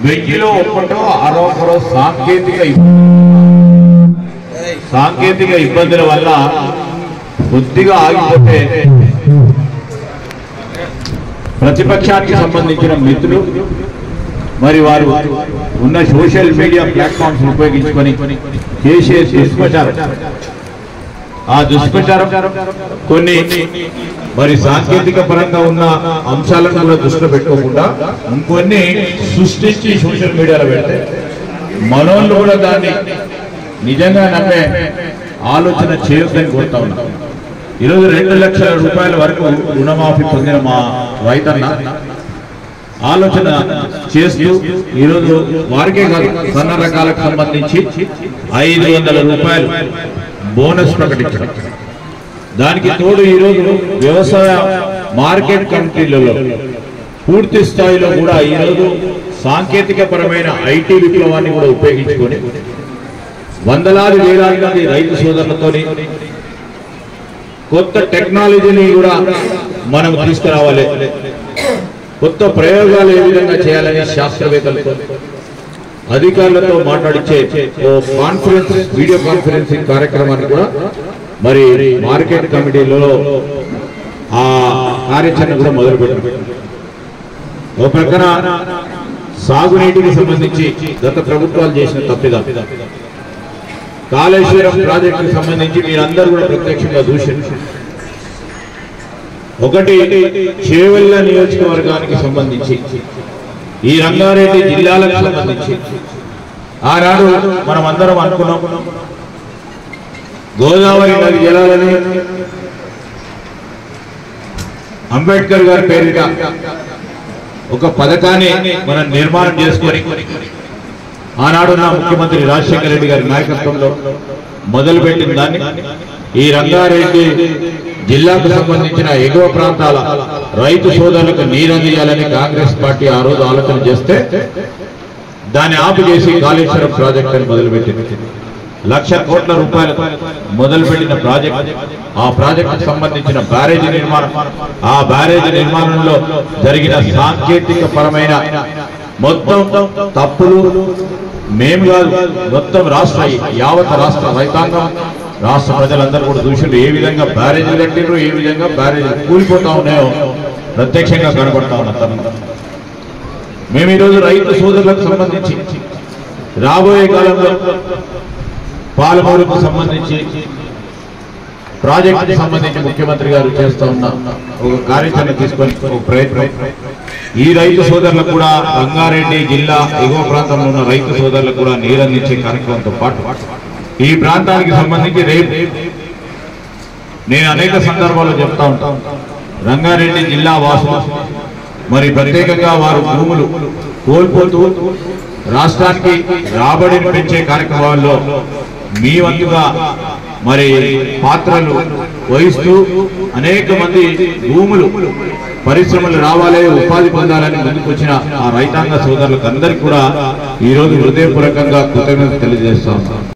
వెయ్యిలో ఒక్కటో అరొకరో సాంకేతిక ఇబ్బందుల వల్ల కొద్దిగా ఆగిపోతే ప్రతిపక్షానికి సంబంధించిన మిత్రులు మరి వారు ఉన్న సోషల్ మీడియా ప్లాట్ఫామ్స్ ఉపయోగించుకొని చేసే దుష్ప్రచారం కొన్ని మరి సాంకేతిక పరంగా ఉన్న అంశాలను కూడా దృష్టిలో పెట్టుకోకుండా ఇంకొన్ని సృష్టించి సోషల్ మీడియాలో పెడితే మనోళ్ళు కూడా దాన్ని నిజంగా నమ్మే ఆలోచన చేయొద్దని కోరుతా ఉన్నా. ఈరోజు 2 లక్షల రూపాయల వరకు రుణమాఫీ పొందిన మా రైతన్న ఆలోచన చేస్తూ ఈరోజు వారికే కాదు సన్న రకాలకు సంబంధించి 500 రూపాయలు బోనస్ ప్రకటించడం, దానికి తోడు ఈరోజు వ్యవసాయ మార్కెట్ కమిటీలలో పూర్తి స్థాయిలో కూడా ఈరోజు సాంకేతిక పరమైన ఐటీ విప్లవాన్ని కూడా ఉపయోగించుకొని వందలాది వేలాది మంది రైతు సోదరులతో కొత్త టెక్నాలజీని కూడా మనం తీసుకురావాలి, కొత్త ప్రయోగాలు ఏ విధంగా చేయాలని శాస్త్రవేత్తలతో అధికారులతో మాట్లాడించే కాన్ఫరెన్స్ వీడియో కాన్ఫరెన్సింగ్ కార్యక్రమాన్ని కూడా మరి మార్కెట్ కమిటీలలో ఆ కార్యాచరణ కూడా మొదలుపెట్టారు. ఒక ప్రక్కన సాగునీటికి సంబంధించి గత ప్రభుత్వాలు చేసిన తప్పిదం, కాళేశ్వరం ప్రాజెక్టుకి సంబంధించి మీరందరూ కూడా ప్రత్యక్షంగా చూశారు. ఒకటి చేవెళ్ళ నియోజకవర్గానికి సంబంధించి ఈ రంగారెడ్డి జిల్లాలకు సంబంధించి ఆనాడు మనం అందరం అనుకున్నాం గోదావరి నది జలాలని అంబేద్కర్ గారి పేరిట ఒక పథకాన్ని మనం నిర్మాణం చేసుకొని ఆనాడున్న ముఖ్యమంత్రి రాజశేఖర రెడ్డి గారి నాయకత్వంలో మొదలుపెట్టిన దాన్ని ఈ రంగారెడ్డి జిల్లాకు సంబంధించిన ఎగువ ప్రాంతాల రైతు సోదరులకు నీరందియాలని కాంగ్రెస్ పార్టీ ఆ రోజు ఆలోచన చేస్తే దాన్ని ఆపు చేసి కాళేశ్వరం ప్రాజెక్టును మొదలుపెట్టింది. 1,00,000 కోట్ల రూపాయలు మొదలుపెట్టిన ప్రాజెక్ట్, ఆ ప్రాజెక్టుకు సంబంధించిన బ్యారేజీ నిర్మాణం, ఆ బ్యారేజీ నిర్మాణంలో జరిగిన సాంకేతిక పరమైన మొత్తం తప్పులు మేము కాదు మొత్తం యావత్ రాష్ట్ర రైతాంగం రాష్ట్ర ప్రజలందరూ కూడా చూసిండ్రు. ఏ విధంగా బ్యారేజీలు కట్టిండ్రు, ఏ విధంగా బ్యారేజీలు కూలిపోతా ఉన్నాయో ప్రత్యక్షంగా కనబడతా ఉన్నాం. మేము ఈరోజు రైతు సోదరులకు సంబంధించి రాబోయే కాలంలో పాలమూరుకు సంబంధించి ప్రాజెక్టుకి సంబంధించి ముఖ్యమంత్రి గారు చేస్తూ ఉన్న ఒక కార్యాచరణ తీసుకొని ఒక ప్రయత్నం ఈ రైతు సోదరులకు కూడా రంగారెడ్డి జిల్లా ఎగువ ప్రాంతంలో ఉన్న రైతు సోదరులకు కూడా నీరందించే కార్యక్రమంతో పాటు ఈ ప్రాంతానికి సంబంధించి రేపు నేను అనేక సందర్భాల్లో చెప్తా ఉంటాను, రంగారెడ్డి జిల్లా వాసులు మరి ప్రత్యేకంగా వారు భూములు కోల్పోతూ రాష్ట్రానికి రాబడిని పెంచే కార్యక్రమాల్లో మీ వంతుగా మరి పాత్రలు వహిస్తూ అనేక మంది భూములు పరిశ్రమలు రావాలి, ఉపాధి పొందాలని ముందుకొచ్చిన ఆ రైతాంగ సోదరులకు అందరికీ కూడా ఈరోజు హృదయపూర్వకంగా కృతజ్ఞతలు తెలియజేస్తాం.